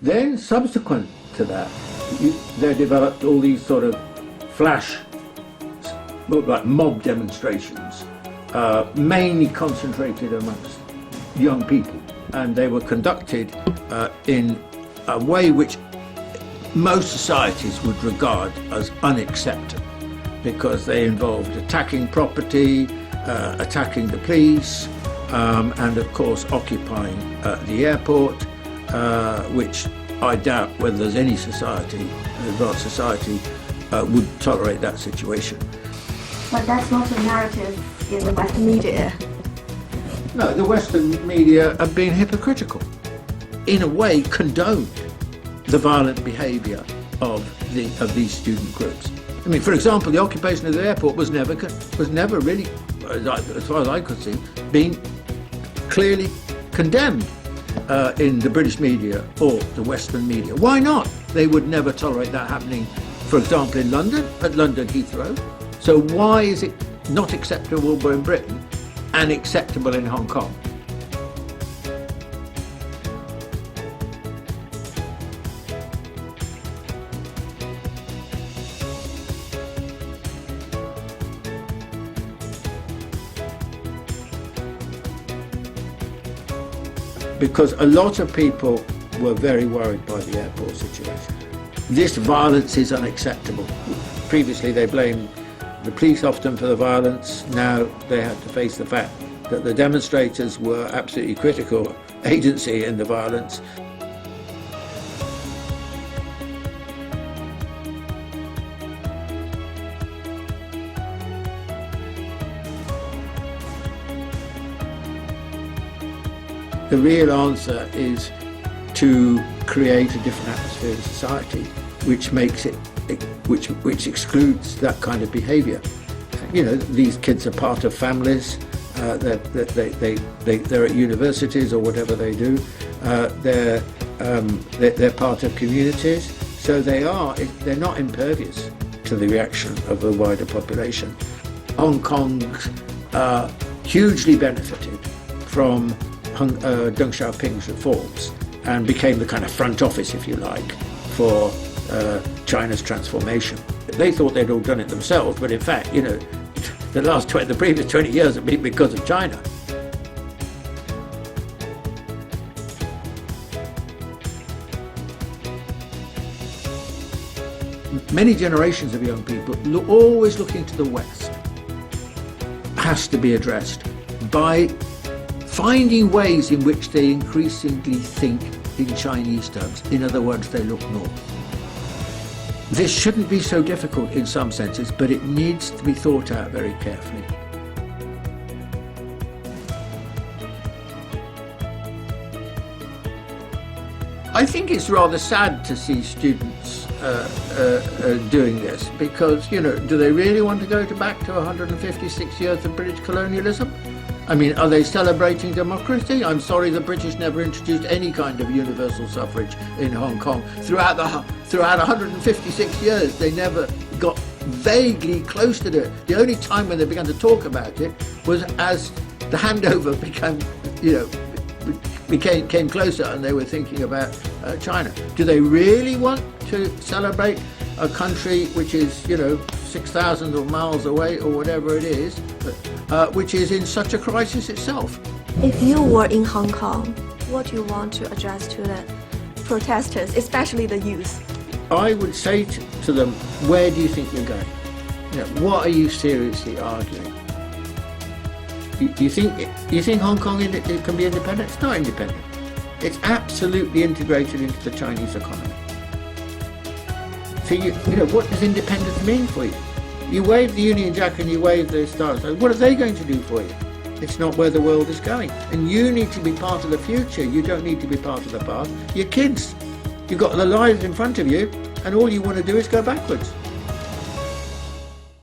Then, subsequent to that, they developed all these sort of flash, like mob demonstrations, mainly concentrated amongst young people, and they were conducted in a way which most societies would regard as unacceptable, because they involved attacking property, attacking the police, and of course occupying the airport, which I doubt whether there's any society, an advanced society, would tolerate that situation. But that's not the narrative in the Western media. No, the Western media have been hypocritical, in a way condoned the violent behaviour of these student groups. I mean, for example, the occupation of the airport was never really, as far as I could see, being clearly condemned in the British media or the Western media. Why not? They would never tolerate that happening, for example, in London, at London Heathrow. So why is it not acceptable in Britain and acceptable in Hong Kong? Because a lot of people were very worried by the airport situation. This violence is unacceptable. Previously they blamed the police often for the violence. Now they had to face the fact that the demonstrators were absolutely critical agency in the violence. The real answer is to create a different atmosphere in society, which makes it, which excludes that kind of behaviour. You know, these kids are part of families. They're at universities or whatever they do. They're part of communities, so they're not impervious to the reaction of the wider population. Hong Kong hugely benefited from Deng Xiaoping's reforms and became the kind of front office, if you like, for China's transformation. They thought they'd all done it themselves, but in fact, you know, the previous 20 years have been because of China. Many generations of young people always looking to the West has to be addressed by finding ways in which they increasingly think in Chinese terms. In other words, they look north. This shouldn't be so difficult in some senses, but it needs to be thought out very carefully. I think it's rather sad to see students doing this, because, you know, do they really want to go back to 156 years of British colonialism? I mean, are they celebrating democracy? I'm sorry, the British never introduced any kind of universal suffrage in Hong Kong. Throughout 156 years, they never got vaguely close to it. The only time when they began to talk about it was as the handover came closer and they were thinking about China. Do they really want to celebrate a country which is, you know, 6,000 miles away or whatever it is, which is in such a crisis itself? If you were in Hong Kong, what do you want to address to the protesters, especially the youth? I would say to them, where do you think you're going? You know, what are you seriously arguing? Do you think Hong Kong it can be independent? It's not independent. It's absolutely integrated into the Chinese economy. So you know, what does independence mean for you? You wave the Union Jack and you wave the stars. What are they going to do for you? It's not where the world is going. And you need to be part of the future. You don't need to be part of the past. You're kids. You've got the lives in front of you, and all you want to do is go backwards.